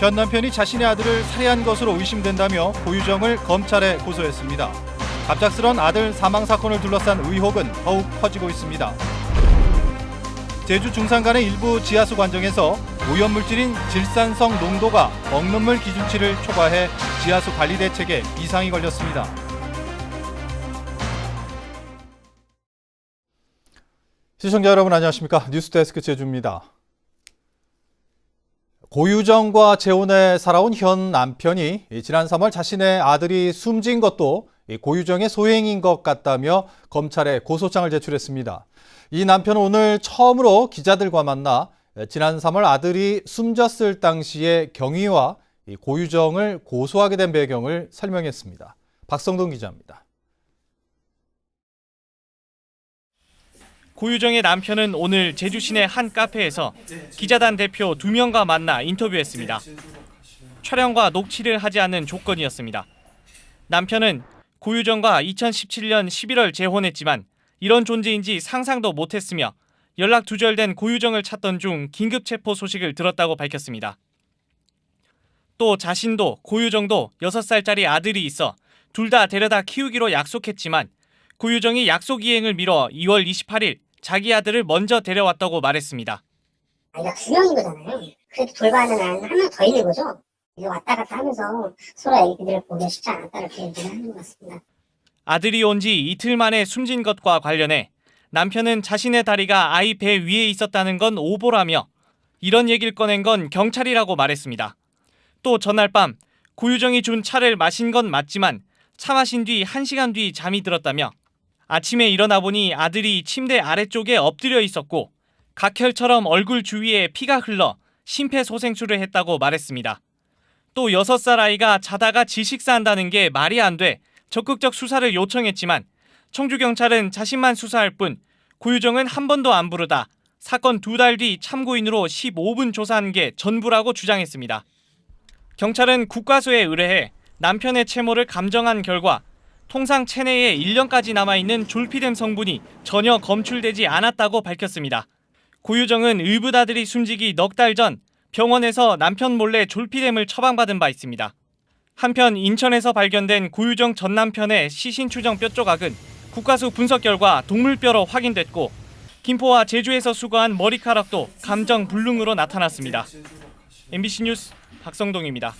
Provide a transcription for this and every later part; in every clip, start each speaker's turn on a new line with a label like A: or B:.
A: 현 남편이 자신의 아들을 살해한 것으로 의심된다며 고유정을 검찰에 고소했습니다. 갑작스런 아들 사망 사건을 둘러싼 의혹은 더욱 커지고 있습니다. 제주 중산간의 일부 지하수 관정에서 오염물질인 질산성 농도가 먹는 물 기준치를 초과해 지하수 관리 대책에 이상이 걸렸습니다. 시청자 여러분 안녕하십니까? 뉴스데스크 제주입니다. 고유정과 재혼해 살아온 현 남편이 지난 3월 자신의 아들이 숨진 것도 고유정의 소행인 것 같다며 검찰에 고소장을 제출했습니다. 이 남편은 오늘 처음으로 기자들과 만나 지난 3월 아들이 숨졌을 당시의 경위와 고유정을 고소하게 된 배경을 설명했습니다. 박성동 기자입니다.
B: 고유정의 남편은 오늘 제주 시내 한 카페에서 기자단 대표 2명과 만나 인터뷰했습니다. 촬영과 녹취를 하지 않는 조건이었습니다. 남편은 고유정과 2017년 11월 재혼했지만 이런 존재인지 상상도 못했으며 연락 두절된 고유정을 찾던 중 긴급 체포 소식을 들었다고 밝혔습니다. 또 자신도 고유정도 6살짜리 아들이 있어 둘 다 데려다 키우기로 약속했지만 고유정이 약속 이행을 미뤄 2월 28일 자기 아들을 먼저 데려왔다고 말했습니다.
C: 아이가 2명인 거잖아요. 그래도 돌봐는 한 명 더 있는 거죠. 이제 왔다 갔다 하면서 서로 애기들을 보기가 쉽지 않았다 이렇게 얘기를 하는 것 같습니다.
B: 아들이 온 지 이틀 만에 숨진 것과 관련해 남편은 자신의 다리가 아이 배 위에 있었다는 건 오보라며 이런 얘기를 꺼낸 건 경찰이라고 말했습니다. 또 전날 밤 고유정이 준 차를 마신 건 맞지만 차 마신 뒤 1시간 뒤 잠이 들었다며 아침에 일어나 보니 아들이 침대 아래쪽에 엎드려 있었고 각혈처럼 얼굴 주위에 피가 흘러 심폐소생술을 했다고 말했습니다. 또 6살 아이가 자다가 질식사한다는 게 말이 안 돼 적극적 수사를 요청했지만 청주경찰은 자신만 수사할 뿐 고유정은 한 번도 안 부르다 사건 2달 뒤 참고인으로 15분 조사한 게 전부라고 주장했습니다. 경찰은 국과수에 의뢰해 남편의 채모를 감정한 결과 통상 체내에 1년까지 남아있는 졸피뎀 성분이 전혀 검출되지 않았다고 밝혔습니다. 고유정은 의붓아들이 숨지기 넉 달 전 병원에서 남편 몰래 졸피뎀을 처방받은 바 있습니다. 한편 인천에서 발견된 고유정 전 남편의 시신 추정 뼈 조각은 국과수 분석 결과 동물뼈로 확인됐고 김포와 제주에서 수거한 머리카락도 감정 불능으로 나타났습니다. MBC 뉴스 박성동입니다.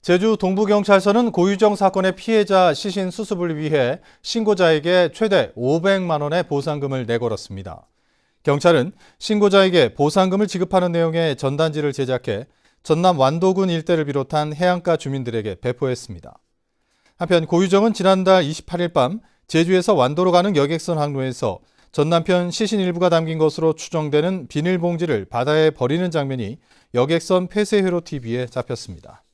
A: 제주 동부경찰서는 고유정 사건의 피해자 시신 수습을 위해 신고자에게 최대 500만 원의 보상금을 내걸었습니다. 경찰은 신고자에게 보상금을 지급하는 내용의 전단지를 제작해 전남 완도군 일대를 비롯한 해안가 주민들에게 배포했습니다. 한편 고유정은 지난달 28일 밤 제주에서 완도로 가는 여객선 항로에서 전 남편 시신 일부가 담긴 것으로 추정되는 비닐봉지를 바다에 버리는 장면이 여객선 폐쇄회로 TV에 잡혔습니다.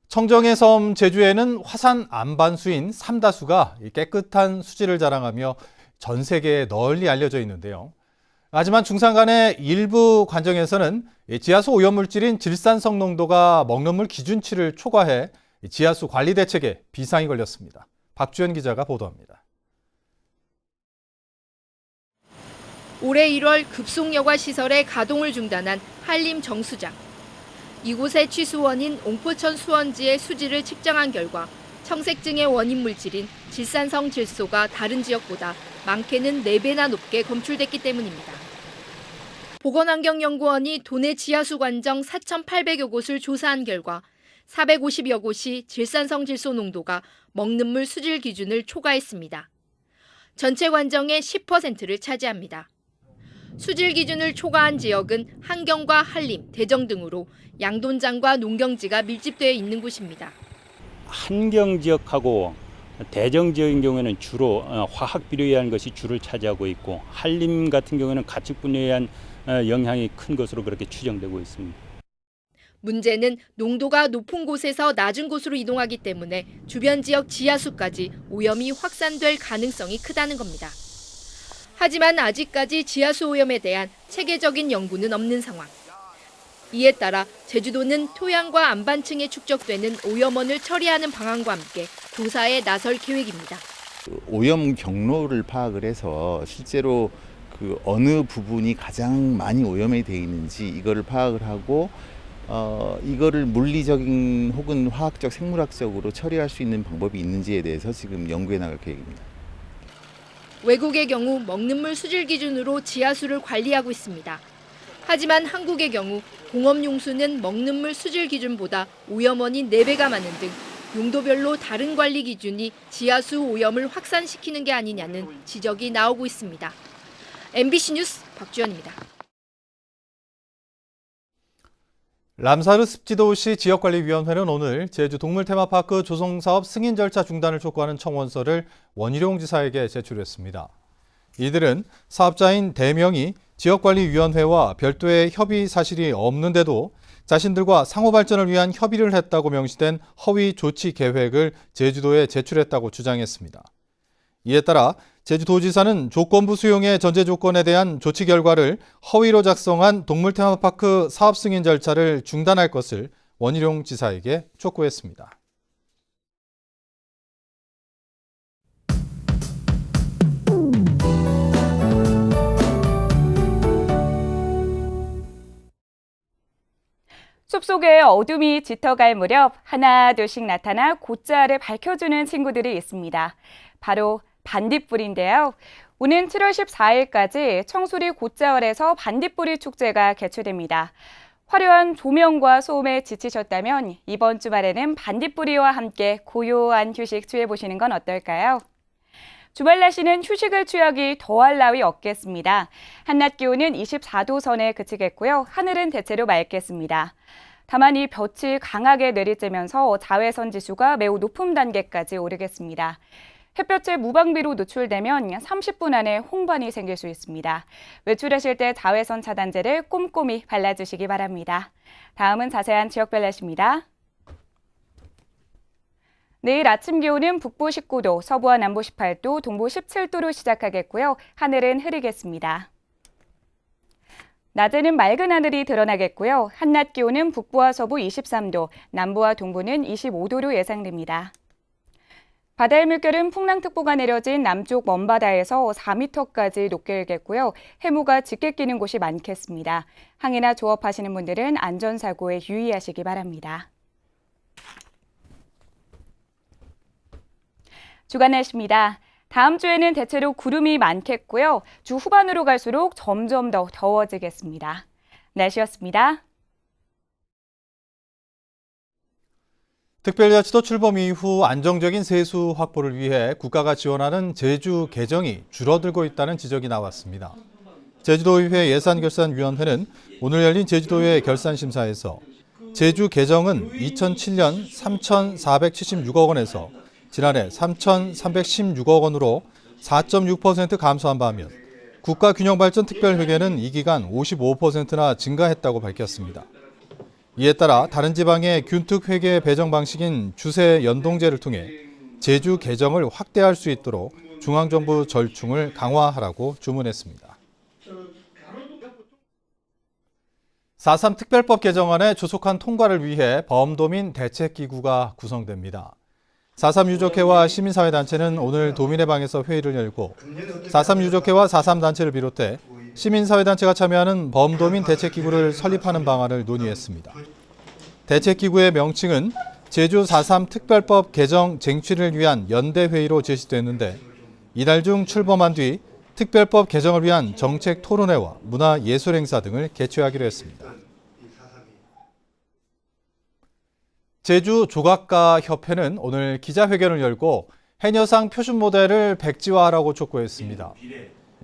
A: 청정의 섬 제주에는 화산 안반수인 삼다수가 깨끗한 수질을 자랑하며 전 세계에 널리 알려져 있는데요. 하지만 중산간의 일부 관정에서는 지하수 오염물질인 질산성 농도가 먹는 물 기준치를 초과해 지하수 관리 대책에 비상이 걸렸습니다. 박주연 기자가 보도합니다.
D: 올해 1월 급속여가 시설의 가동을 중단한 한림 정수장. 이곳의 취수원인 옹포천 수원지의 수질을 측정한 결과 청색증의 원인 물질인 질산성 질소가 다른 지역보다 많게는 4배나 높게 검출됐기 때문입니다. 보건환경연구원이 도내 지하수 관정 4,800여 곳을 조사한 결과 450여 곳이 질산성 질소 농도가 먹는 물 수질 기준을 초과했습니다. 전체 관정의 10%를 차지합니다. 수질 기준을 초과한 지역은 한경과 한림, 대정 등으로 양돈장과 농경지가 밀집되어 있는 곳입니다.
E: 한경 지역하고 대정 지역인 경우에는 주로 화학 비료에 의한 것이 주를 차지하고 있고 한림 같은 경우에는 가축 분해에 의한 영향이 큰 것으로 그렇게 추정되고 있습니다.
D: 문제는 농도가 높은 곳에서 낮은 곳으로 이동하기 때문에 주변 지역 지하수까지 오염이 확산될 가능성이 크다는 겁니다. 하지만 아직까지 지하수 오염에 대한 체계적인 연구는 없는 상황. 이에 따라 제주도는 토양과 안반층에 축적되는 오염원을 처리하는 방안과 함께 조사에 나설 계획입니다.
F: 오염 경로를 파악을 해서 실제로 그 어느 부분이 가장 많이 오염이 돼 있는지 이거를 파악을 하고 이거를 물리적인 혹은 화학적, 생물학적으로 처리할 수 있는 방법이 있는지에 대해서 지금 연구해 나갈 계획입니다.
D: 외국의 경우 먹는 물 수질 기준으로 지하수를 관리하고 있습니다. 하지만 한국의 경우 공업용수는 먹는 물 수질 기준보다 오염원이 4배가 많은 등 용도별로 다른 관리 기준이 지하수 오염을 확산시키는 게 아니냐는 지적이 나오고 있습니다. MBC 뉴스 박주연입니다.
A: 람사르 습지도시 지역관리위원회는 오늘 제주 동물테마파크 조성사업 승인 절차 중단을 촉구하는 청원서를 원희룡 지사에게 제출했습니다. 이들은 사업자인 대명이 지역관리위원회와 별도의 협의 사실이 없는데도 자신들과 상호발전을 위한 협의를 했다고 명시된 허위 조치 계획을 제주도에 제출했다고 주장했습니다. 이에 따라 제주도지사는 조건부 수용의 전제 조건에 대한 조치 결과를 허위로 작성한 동물테마파크 사업 승인 절차를 중단할 것을 원희룡 지사에게 촉구했습니다.
G: 숲속에 어둠이 짙어갈 무렵 하나둘씩 나타나 곧자를 밝혀주는 친구들이 있습니다. 바로 반딧불인데요. 오는 7월 14일까지 청수리 곧자월에서 반딧불이 축제가 개최됩니다. 화려한 조명과 소음에 지치셨다면 이번 주말에는 반딧불이와 함께 고요한 휴식 취해보시는 건 어떨까요? 주말 날씨는 휴식을 취하기 더할 나위 없겠습니다. 한낮 기온은 24도 선에 그치겠고요. 하늘은 대체로 맑겠습니다. 다만 이 볕이 강하게 내리쬐면서 자외선 지수가 매우 높은 단계까지 오르겠습니다. 햇볕에 무방비로 노출되면 30분 안에 홍반이 생길 수 있습니다. 외출하실 때 자외선 차단제를 꼼꼼히 발라주시기 바랍니다. 다음은 자세한 지역별 날씨입니다. 내일 아침 기온은 북부 19도, 서부와 남부 18도, 동부 17도로 시작하겠고요. 하늘은 흐리겠습니다. 낮에는 맑은 하늘이 드러나겠고요. 한낮 기온은 북부와 서부 23도, 남부와 동부는 25도로 예상됩니다. 바다의 물결은 풍랑특보가 내려진 남쪽 먼바다에서 4m까지 높게 일겠고요. 해무가 짙게 끼는 곳이 많겠습니다. 항해나 조업하시는 분들은 안전사고에 유의하시기 바랍니다. 주간 날씨입니다. 다음 주에는 대체로 구름이 많겠고요. 주 후반으로 갈수록 점점 더 더워지겠습니다. 날씨였습니다.
A: 특별자치도 출범 이후 안정적인 세수 확보를 위해 국가가 지원하는 제주 개정이 줄어들고 있다는 지적이 나왔습니다. 제주도의회 예산결산위원회는 오늘 열린 제주도의 결산심사에서 제주 개정은 2007년 3,476억 원에서 지난해 3,316억 원으로 4.6% 감소한 반면 국가균형발전특별회계는 이 기간 55%나 증가했다고 밝혔습니다. 이에 따라 다른 지방의 균특회계 배정 방식인 주세 연동제를 통해 제주 개정을 확대할 수 있도록 중앙정부 절충을 강화하라고 주문했습니다. 4.3 특별법 개정안의 조속한 통과를 위해 범도민 대책기구가 구성됩니다. 4.3 유족회와 시민사회단체는 오늘 도민의 방에서 회의를 열고 4.3 유족회와 4.3 단체를 비롯해 시민사회단체가 참여하는 범도민 대책기구를 설립하는 방안을 논의했습니다. 대책기구의 명칭은 제주 4.3 특별법 개정 쟁취를 위한 연대회의로 제시됐는데 이달 중 출범한 뒤 특별법 개정을 위한 정책 토론회와 문화예술행사 등을 개최하기로 했습니다. 제주 조각가 협회는 오늘 기자회견을 열고 해녀상 표준 모델을 백지화하라고 촉구했습니다.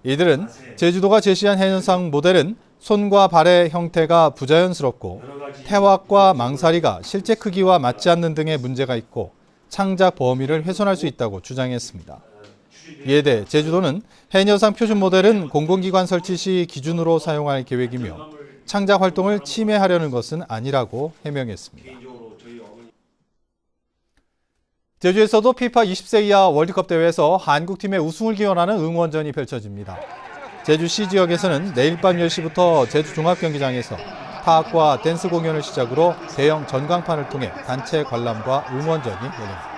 A: 이들은 제주도가 제시한 해녀상 모델은 손과 발의 형태가 부자연스럽고 태왁과 망사리가 실제 크기와 맞지 않는 등의 문제가 있고 창작 범위를 훼손할 수 있다고 주장했습니다. 이에 대해 제주도는 해녀상 표준 모델은 공공기관 설치 시 기준으로 사용할 계획이며 창작 활동을 침해하려는 것은 아니라고 해명했습니다. 제주에서도 피파 20세 이하 월드컵 대회에서 한국팀의 우승을 기원하는 응원전이 펼쳐집니다. 제주시 지역에서는 내일 밤 10시부터 제주종합경기장에서 타악과 댄스 공연을 시작으로 대형 전광판을 통해 단체 관람과 응원전이 열립니다.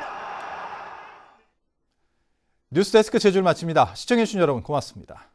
A: 뉴스데스크 제주를 마칩니다. 시청해주신 여러분 고맙습니다.